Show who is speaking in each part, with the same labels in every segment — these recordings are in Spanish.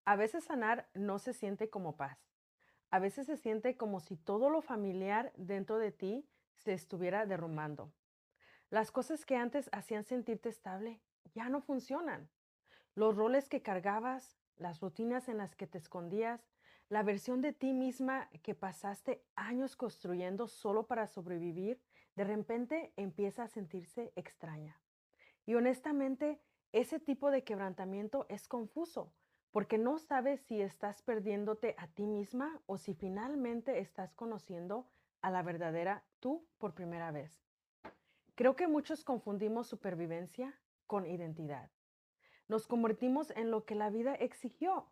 Speaker 1: A veces sanar no se siente como paz. A veces se siente como si todo lo familiar dentro de ti se estuviera derrumbando. Las cosas que antes hacían sentirte estable ya no funcionan. Los roles que cargabas, las rutinas en las que te escondías, la versión de ti misma que pasaste años construyendo solo para sobrevivir, de repente empieza a sentirse extraña. Y honestamente, ese tipo de quebrantamiento es confuso, porque no sabes si estás perdiéndote a ti misma o si finalmente estás conociendo a la verdadera tú por primera vez. Creo que muchos confundimos supervivencia con identidad. Nos convertimos en lo que la vida exigió: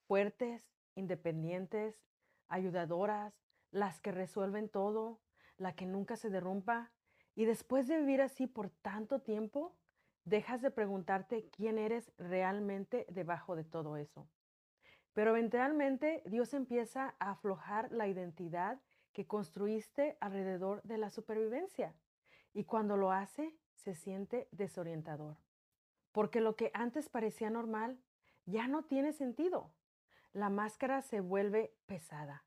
Speaker 1: fuertes, independientes, ayudadoras, las que resuelven todo, la que nunca se derrumba. Y después de vivir así por tanto tiempo, dejas de preguntarte quién eres realmente debajo de todo eso. Pero eventualmente Dios empieza a aflojar la identidad que construiste alrededor de la supervivencia. Y cuando lo hace, se siente desorientador. Porque lo que antes parecía normal ya no tiene sentido. La máscara se vuelve pesada.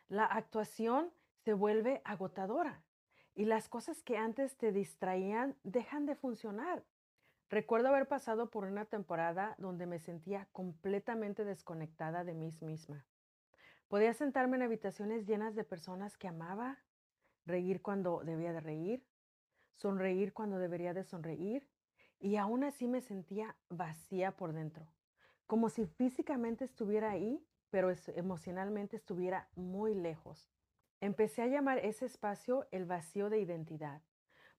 Speaker 1: La actuación se vuelve agotadora. Y las cosas que antes te distraían dejan de funcionar. Recuerdo haber pasado por una temporada donde me sentía completamente desconectada de mí misma. Podía sentarme en habitaciones llenas de personas que amaba, reír cuando debía de reír, sonreír cuando debería de sonreír, y aún así me sentía vacía por dentro, como si físicamente estuviera ahí, pero emocionalmente estuviera muy lejos. Empecé a llamar ese espacio el vacío de identidad,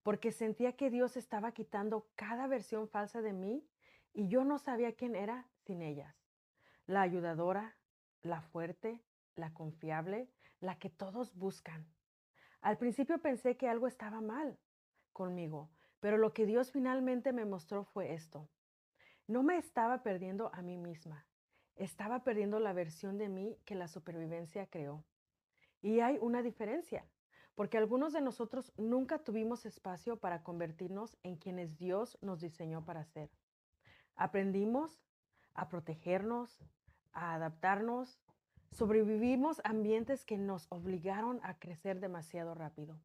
Speaker 1: porque sentía que Dios estaba quitando cada versión falsa de mí y yo no sabía quién era sin ellas. La ayudadora, la fuerte, la confiable, la que todos buscan. Al principio pensé que algo estaba mal conmigo, pero lo que Dios finalmente me mostró fue esto. No me estaba perdiendo a mí misma, estaba perdiendo la versión de mí que la supervivencia creó. Y hay una diferencia, porque algunos de nosotros nunca tuvimos espacio para convertirnos en quienes Dios nos diseñó para ser. Aprendimos a protegernos, a adaptarnos, sobrevivimos a ambientes que nos obligaron a crecer demasiado rápido.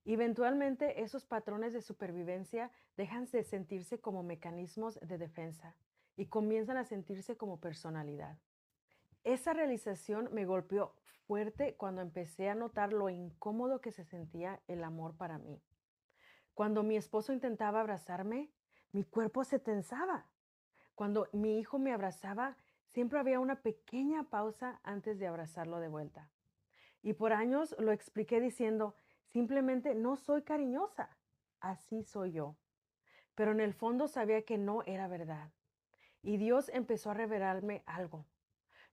Speaker 1: Eventualmente, esos patrones de supervivencia dejan de sentirse como mecanismos de defensa y comienzan a sentirse como personalidad. Esa realización me golpeó fuerte cuando empecé a notar lo incómodo que se sentía el amor para mí. Cuando mi esposo intentaba abrazarme, mi cuerpo se tensaba. Cuando mi hijo me abrazaba, siempre había una pequeña pausa antes de abrazarlo de vuelta. Y por años lo expliqué diciendo, simplemente no soy cariñosa, así soy yo. Pero en el fondo sabía que no era verdad. Y Dios empezó a revelarme algo.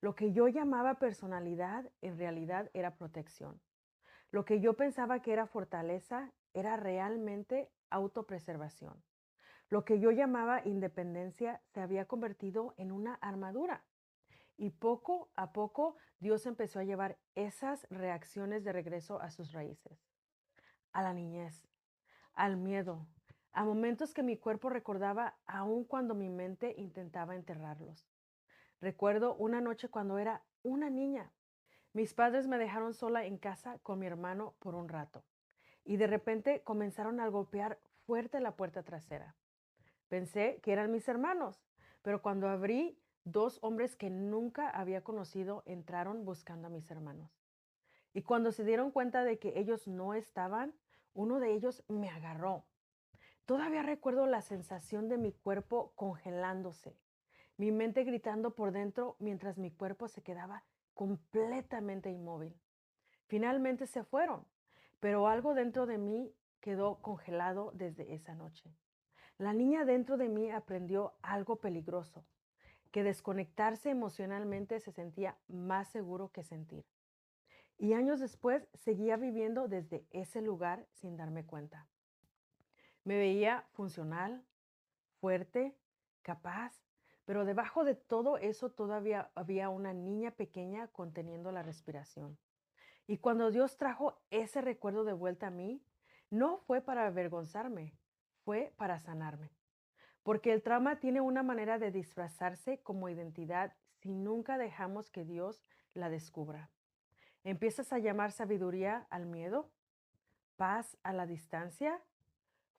Speaker 1: Lo que yo llamaba personalidad, en realidad era protección. Lo que yo pensaba que era fortaleza, era realmente autopreservación. Lo que yo llamaba independencia se había convertido en una armadura. Y poco a poco Dios empezó a llevar esas reacciones de regreso a sus raíces, a la niñez, al miedo, a momentos que mi cuerpo recordaba aun cuando mi mente intentaba enterrarlos. Recuerdo una noche cuando era una niña. Mis padres me dejaron sola en casa con mi hermano por un rato y de repente comenzaron a golpear fuerte la puerta trasera. Pensé que eran mis hermanos, pero cuando abrí, dos hombres que nunca había conocido entraron buscando a mis hermanos. Y cuando se dieron cuenta de que ellos no estaban, uno de ellos me agarró. Todavía recuerdo la sensación de mi cuerpo congelándose, mi mente gritando por dentro mientras mi cuerpo se quedaba completamente inmóvil. Finalmente se fueron, pero algo dentro de mí quedó congelado desde esa noche. La niña dentro de mí aprendió algo peligroso, que desconectarse emocionalmente se sentía más seguro que sentir. Y años después seguía viviendo desde ese lugar sin darme cuenta. Me veía funcional, fuerte, capaz, pero debajo de todo eso todavía había una niña pequeña conteniendo la respiración. Y cuando Dios trajo ese recuerdo de vuelta a mí, no fue para avergonzarme, fue para sanarme. porque el trauma tiene una manera de disfrazarse como identidad si nunca dejamos que Dios la descubra. Empiezas a llamar sabiduría al miedo, paz a la distancia,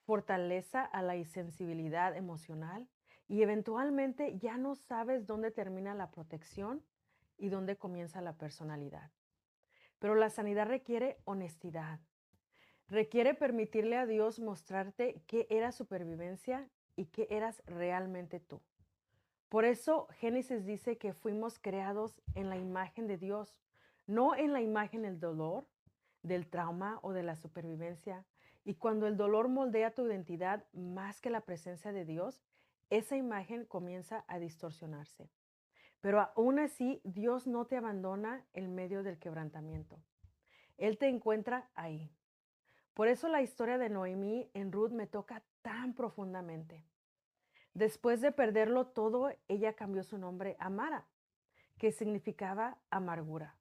Speaker 1: fortaleza a la insensibilidad emocional y eventualmente ya no sabes dónde termina la protección y dónde comienza la personalidad. Pero la sanidad requiere honestidad, requiere permitirle a Dios mostrarte qué era supervivencia y qué eras realmente tú. Por eso Génesis dice que fuimos creados en la imagen de Dios, no en la imagen del dolor, del trauma o de la supervivencia. Y cuando el dolor moldea tu identidad más que la presencia de Dios, esa imagen comienza a distorsionarse. Pero aún así, Dios no te abandona en medio del quebrantamiento. Él te encuentra ahí. Por eso la historia de Noemí en Ruth me toca tan profundamente. Después de perderlo todo, ella cambió su nombre a Mara, que significaba amargura,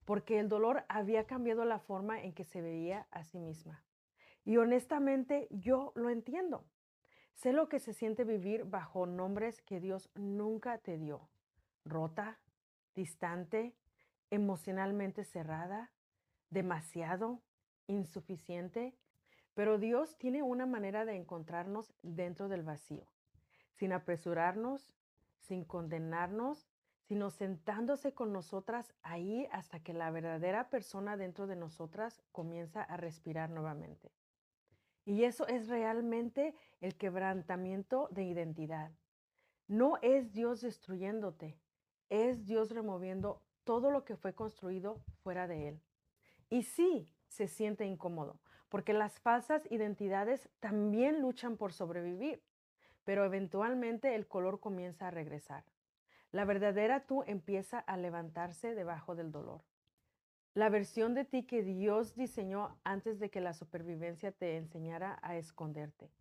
Speaker 1: porque el dolor había cambiado la forma en que se veía a sí misma. Y honestamente, yo lo entiendo. Sé lo que se siente vivir bajo nombres que Dios nunca te dio. Rota, distante, emocionalmente cerrada, demasiado, insuficiente. Pero Dios tiene una manera de encontrarnos dentro del vacío, sin apresurarnos, sin condenarnos, sino sentándose con nosotras ahí hasta que la verdadera persona dentro de nosotras comienza a respirar nuevamente. Y eso es realmente el quebrantamiento de identidad. No es Dios destruyéndote, es Dios removiendo todo lo que fue construido fuera de Él. Y sí, se siente incómodo, porque las falsas identidades también luchan por sobrevivir, pero eventualmente el color comienza a regresar. La verdadera tú empieza a levantarse debajo del dolor. La versión de ti que Dios diseñó antes de que la supervivencia te enseñara a esconderte.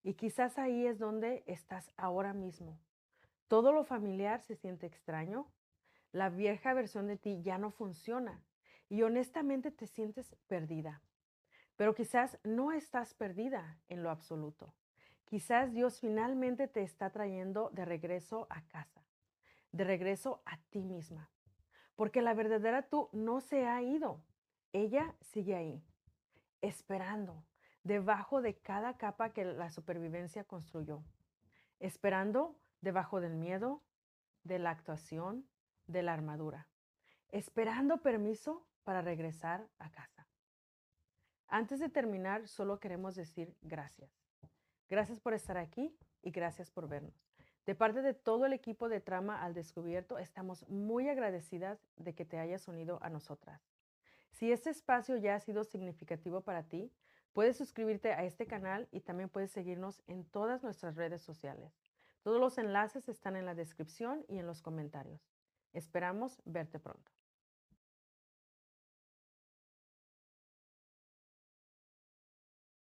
Speaker 1: Y quizás ahí es donde estás ahora mismo. Todo lo familiar se siente extraño. La vieja versión de ti ya no funciona. Y honestamente te sientes perdida. Pero quizás no estás perdida en lo absoluto. Quizás Dios finalmente te está trayendo de regreso a casa, de regreso a ti misma. Porque la verdadera tú no se ha ido. Ella sigue ahí, esperando, debajo de cada capa que la supervivencia construyó. Esperando debajo del miedo, de la actuación, de la armadura. Esperando permiso para regresar a casa. Antes de terminar, solo queremos decir gracias. Gracias por estar aquí y gracias por vernos. De parte de todo el equipo de Trama al Descubierto, estamos muy agradecidas de que te hayas unido a nosotras. Si este espacio ya ha sido significativo para ti, puedes suscribirte a este canal y también puedes seguirnos en todas nuestras redes sociales. Todos los enlaces están en la descripción y en los comentarios. Esperamos verte pronto.